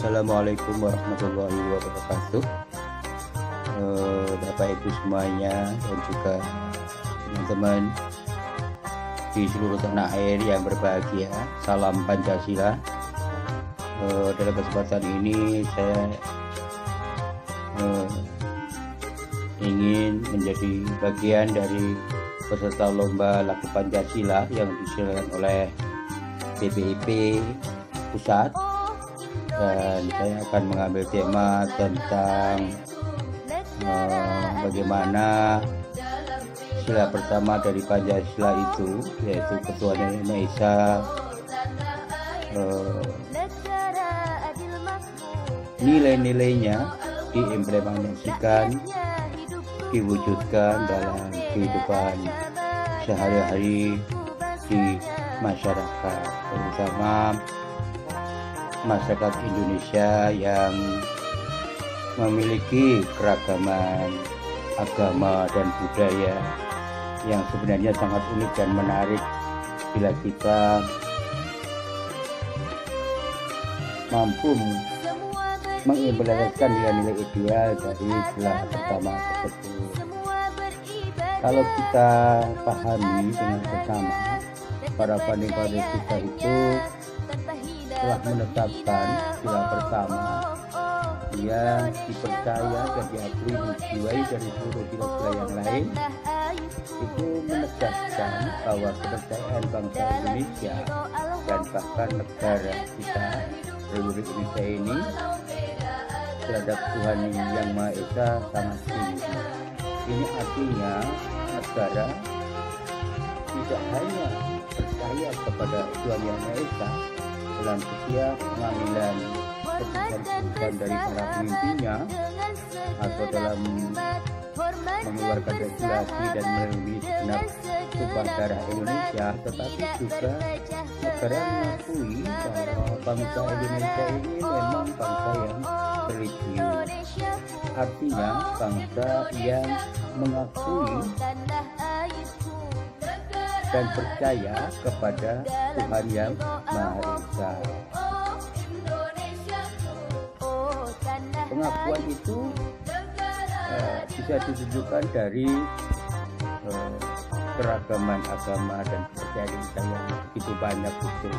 Assalamualaikum warahmatullahi wabarakatuh. Bapak Ibu semuanya dan juga teman-teman di seluruh tanah air yang berbahagia, salam Pancasila. Dalam kesempatan ini saya ingin menjadi bagian dari peserta lomba lagu Pancasila yang diselenggarakan oleh BPIP Pusat, dan saya akan mengambil tema tentang bagaimana sila pertama dari Pancasila itu, yaitu ketuhanan Yang Maha Esa, nilai-nilainya diimplementasikan, diwujudkan dalam kehidupan sehari-hari di masyarakat, terutama masyarakat Indonesia yang memiliki keragaman agama dan budaya yang sebenarnya sangat unik dan menarik bila kita mampu mengimplementasikan nilai-nilai ideal dari sila pertama tersebut. Kalau kita pahami dengan bersama, para pandai-pandai kita itu telah menetapkan sila pertama yang dipercaya dan diakui menjiwai dari seluruh sila-sila yang lain, itu menegaskan bahwa kepercayaan bangsa Indonesia dan bahkan negara kita, Republik Indonesia ini, terhadap Tuhan Yang Maha Esa sangat tinggi. Ini artinya negara tidak hanya percaya kepada Tuhan Yang Maha Esa dalam setiap pengambilan keputusan dari para pemimpinnya atau dalam mengeluarkan regulasi dan melalui segenap tumpah darah Indonesia, tetapi juga negara mengakui bahwa bangsa Indonesia ini memang bangsa yang religius. Artinya bangsa yang mengakui dan percaya kepada Tuhan Yang Maha Esa. Pengakuan itu bisa ditunjukkan dari keragaman agama dan kepercayaan kita yang begitu banyak itu,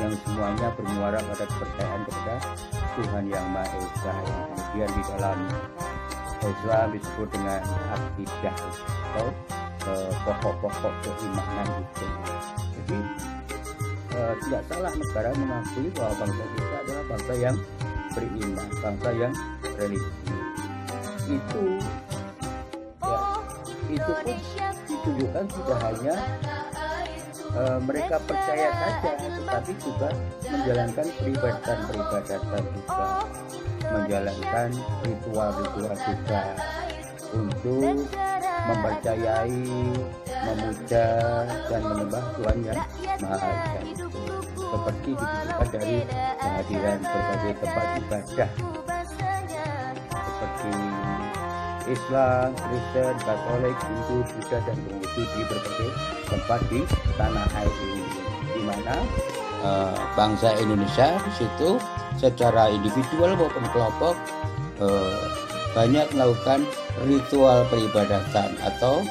yang semuanya bermuara pada kepercayaan kepada Tuhan Yang Maha Esa, yang kemudian di dalam Islam disebut dengan akidah atau pokok-pokok keimanan itu. Jadi tidak salah negara mengakui bahwa bangsa kita adalah bangsa yang beriman, bangsa yang religius. Itu pun ditunjukkan tidak hanya mereka percaya saja, tetapi juga menjalankan peribadatan juga, menjalankan ritual-ritual juga untuk mempercayai, memuja dan menyembah Tuhan Yang Maha Esa itu, seperti ditunjukkan dari kehadiran berbagai tempat ibadah seperti Islam, Kristen, Katolik, Hindu, Buddha dan Konghucu di berbagai tempat di tanah air ini, di mana bangsa Indonesia di situ secara individual maupun kelompok banyak melakukan ritual peribadatan atau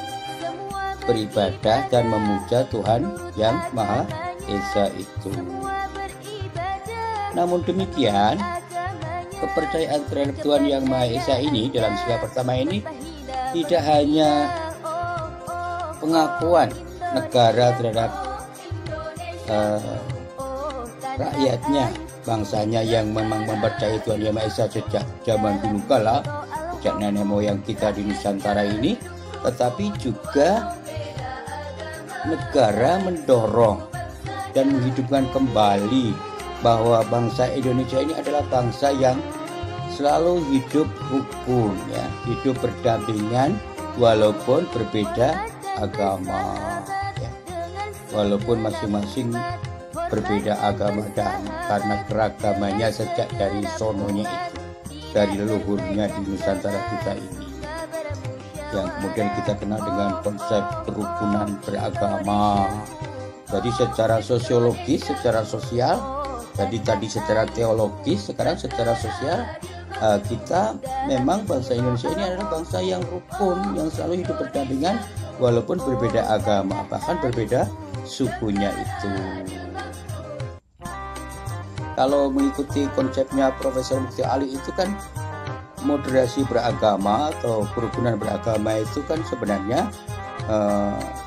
beribadah dan memuja Tuhan Yang Maha Esa itu. Namun demikian, kepercayaan terhadap Tuhan Yang Maha Esa ini dalam sila pertama ini tidak hanya pengakuan negara terhadap rakyatnya, bangsanya yang memang mempercayai Tuhan Yang Maha Esa sejak zaman dulu kala, sejak nenek moyang kita di Nusantara ini, tetapi juga negara mendorong dan menghidupkan kembali bahwa bangsa Indonesia ini adalah bangsa yang selalu hidup rukun, ya, hidup berdampingan walaupun berbeda agama, ya. Walaupun masing-masing berbeda agama, dan karena keragamannya sejak dari sononya itu, dari leluhurnya di Nusantara kita ini, yang kemudian kita kenal dengan konsep kerukunan beragama. Jadi secara sosiologis, secara sosial, Jadi tadi secara teologis, sekarang secara sosial, kita memang bangsa Indonesia ini adalah bangsa yang rukun, yang selalu hidup berdampingan walaupun berbeda agama, bahkan berbeda sukunya itu. Kalau mengikuti konsepnya Profesor Mukti Ali itu kan moderasi beragama atau kerukunan beragama itu kan sebenarnya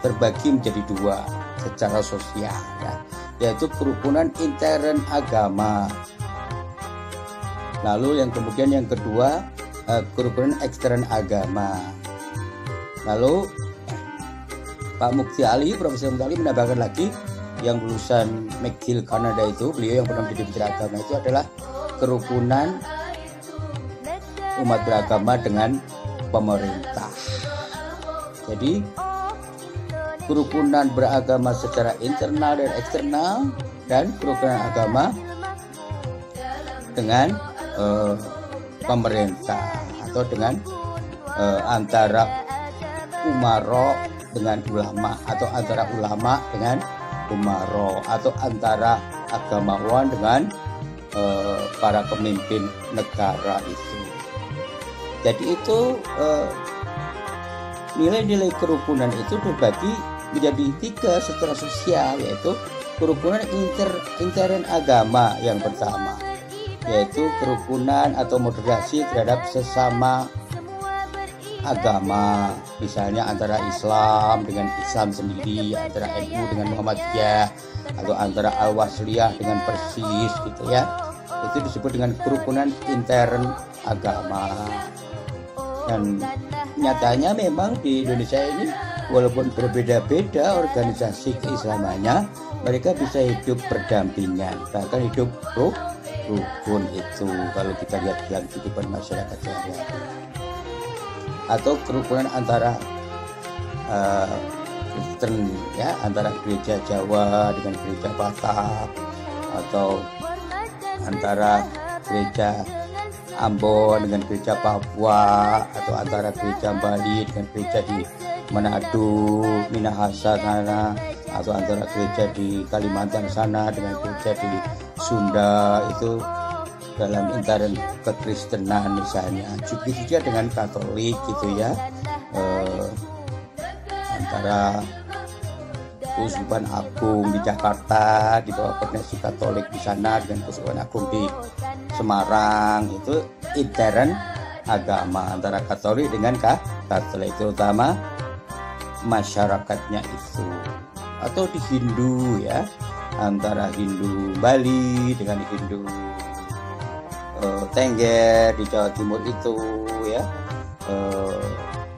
terbagi menjadi dua secara sosial, ya, yaitu kerukunan intern agama. Lalu yang kemudian yang kedua kerukunan ekstern agama. Lalu Pak Mukti Ali, Profesor Mukti Ali menambahkan lagi yang lulusan McGill Kanada itu, beliau yang pernah menjadi menteri agama itu adalah kerukunan umat beragama dengan pemerintah. Jadi kerukunan beragama secara internal dan eksternal dan kerukunan agama dengan pemerintah atau dengan antara umaro dengan ulama atau antara ulama dengan umaro atau antara agamawan dengan para pemimpin negara itu. Jadi itu nilai-nilai kerukunan itu dibagi menjadi tiga secara sosial, yaitu kerukunan intern agama yang pertama, yaitu kerukunan atau moderasi terhadap sesama agama, misalnya antara Islam dengan Islam sendiri, antara NU dengan Muhammadiyah, atau antara Al-Wasliyah dengan Persis gitu ya. Itu disebut dengan kerukunan intern agama. Dan nyatanya memang di Indonesia ini walaupun berbeda-beda organisasi keislamannya, mereka bisa hidup berdampingan, bahkan hidup rukun itu kalau kita lihat dalam kehidupan masyarakat sehari-hari. Atau kerukunan antara Kristen, ya, antara gereja Jawa dengan gereja Batak, atau antara gereja Ambon dengan gereja Papua, atau antara gereja Bali dengan gereja di Manado, Minahasa sana, atau antara gereja di Kalimantan sana dengan gereja di Sunda, itu dalam intern kekristenan misalnya. Begitu juga dengan Katolik gitu ya, antara Keuskupan Agung di Jakarta di bawah Koordinasi Katolik di sana dengan Keuskupan Agung di Semarang, itu intern agama antara Katolik dengan Katolik, terutama masyarakatnya itu. Atau di Hindu ya, antara Hindu Bali dengan Hindu Tengger di Jawa Timur itu ya,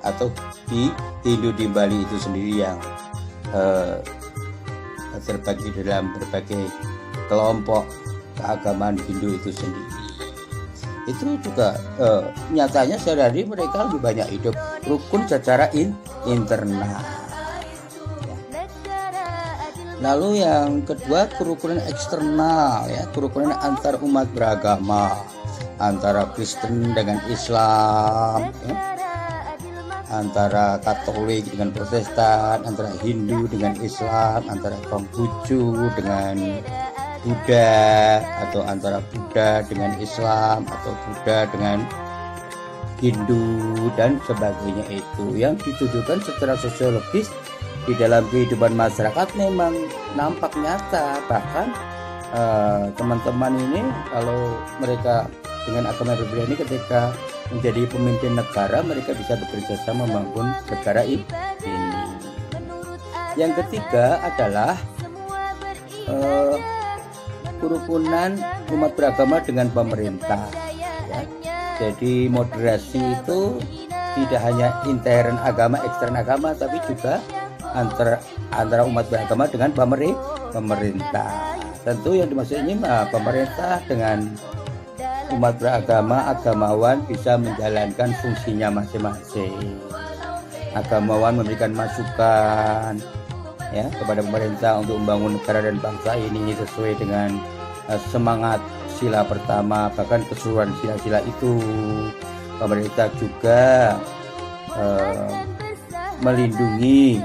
atau di Hindu di Bali itu sendiri yang terbagi dalam berbagai kelompok keagamaan Hindu itu sendiri. Itu juga nyatanya sehari-hari mereka lebih banyak hidup rukun secara internal. Lalu yang kedua kerukunan eksternal ya, kerukunan antar umat beragama, antara Kristen dengan Islam ya, antara Katolik dengan Protestan, antara Hindu dengan Islam, antara Konghucu dengan Buddha, atau antara Buddha dengan Islam, atau Buddha dengan Hindu dan sebagainya. Itu yang ditujukan secara sosiologis di dalam kehidupan masyarakat memang nampak nyata. Bahkan teman-teman ini kalau mereka dengan agama berbeda ini ketika menjadi pemimpin negara, mereka bisa bekerja sama membangun negara ini. Yang ketiga adalah kerukunan umat beragama dengan pemerintah ya. Jadi moderasi itu tidak hanya intern agama, ekstern agama, tapi juga antara umat beragama dengan pemerintah. Tentu yang dimaksud ini pemerintah dengan umat beragama, agamawan bisa menjalankan fungsinya masing-masing. Agamawan memberikan masukan ya kepada pemerintah untuk membangun negara dan bangsa ini sesuai dengan semangat sila pertama, bahkan keseluruhan sila-sila itu. Pemerintah juga melindungi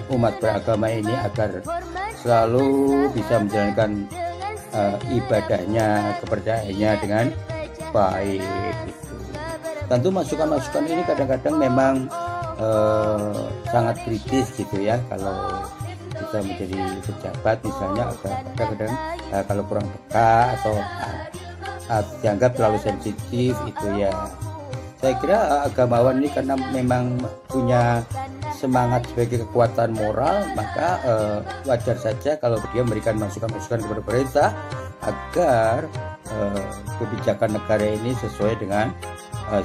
umat beragama ini agar selalu bisa menjalankan ibadahnya, kepercayaannya dengan baik gitu. Tentu masukan-masukan ini kadang-kadang memang sangat kritis gitu ya, kalau kita menjadi pejabat misalnya kadang-kadang kalau kurang peka atau dianggap terlalu sensitif itu ya. Saya kira agamawan ini karena memang punya semangat sebagai kekuatan moral, maka wajar saja kalau dia memberikan masukan-masukan kepada pemerintah agar kebijakan negara ini sesuai dengan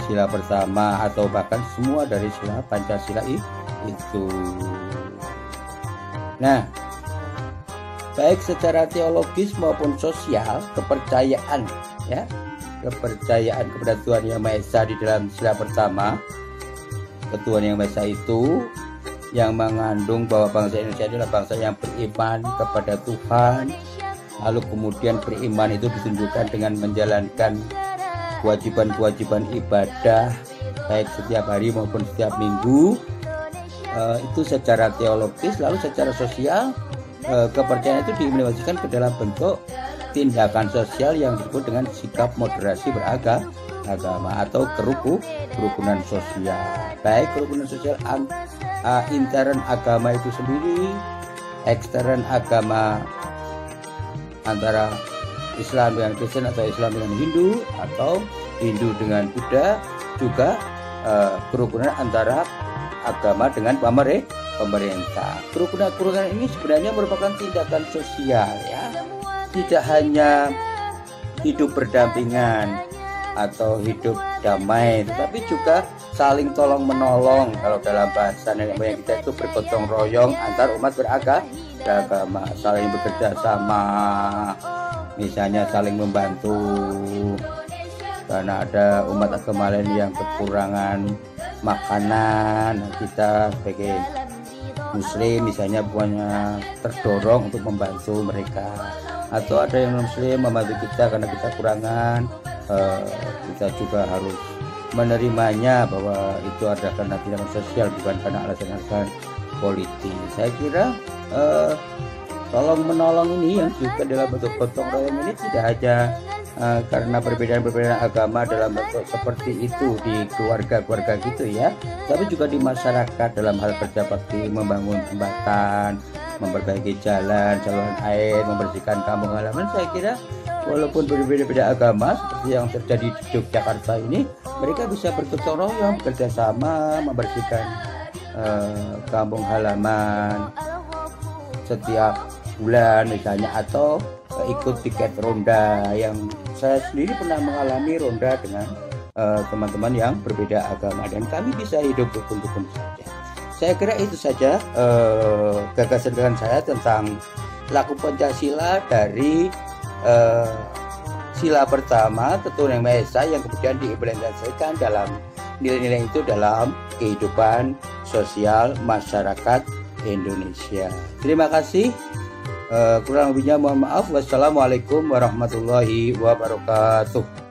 sila pertama atau bahkan semua dari sila Pancasila itu. Nah, baik secara teologis maupun sosial, kepercayaan ya, kepercayaan kepada Tuhan Yang Maha Esa di dalam sila pertama, Tuhan Yang Maha Esa itu yang mengandung bahwa bangsa Indonesia adalah bangsa yang beriman kepada Tuhan, lalu kemudian beriman itu ditunjukkan dengan menjalankan kewajiban-kewajiban ibadah baik setiap hari maupun setiap minggu. Itu secara teologis. Lalu secara sosial, kepercayaan itu diimplementasikan ke dalam bentuk tindakan sosial yang disebut dengan sikap moderasi beragama atau kerukunan sosial. Baik kerukunan sosial intern agama itu sendiri, ekstern agama antara Islam dengan Kristen atau Islam dengan Hindu atau Hindu dengan Buddha, juga kerukunan antara agama dengan pemerintah. Kerukunan ini sebenarnya merupakan tindakan sosial ya, tidak hanya hidup berdampingan atau hidup damai, tetapi juga saling tolong menolong. Kalau dalam bahasa nenek moyang kita itu bergotong royong antar umat beragama, saling bekerja sama, misalnya saling membantu karena ada umat agama lain yang kekurangan makanan, kita sebagai muslim misalnya bukannya terdorong untuk membantu mereka, atau ada yang muslim membantu kita karena kita kurangan, kita juga harus menerimanya bahwa itu adalah karena tindakan sosial, bukan karena alasan-alasan politik. Saya kira tolong menolong ini yang juga dalam bentuk gotong royong ini tidak hanya karena perbedaan-perbedaan agama dalam bentuk seperti itu di keluarga-keluarga gitu ya, tapi juga di masyarakat dalam hal kerja bakti, membangun jembatan, memperbaiki jalan, saluran air, membersihkan kampung halaman. Saya kira walaupun berbeda-beda agama seperti yang terjadi di Yogyakarta ini, mereka bisa bergotong royong, bekerja sama, membersihkan kampung halaman setiap bulan misalnya, atau ikut piket ronda. Yang saya sendiri pernah mengalami ronda dengan teman-teman yang berbeda agama, dan kami bisa hidup rukun-rukun saja. Saya kira itu saja gagasan saya tentang laku Pancasila dari sila pertama Tuhan Yang Maha Esa yang kemudian diimplementasikan dalam nilai-nilai itu dalam kehidupan sosial masyarakat Indonesia. Terima kasih. Kurang lebihnya mohon maaf. Wassalamualaikum warahmatullahi wabarakatuh.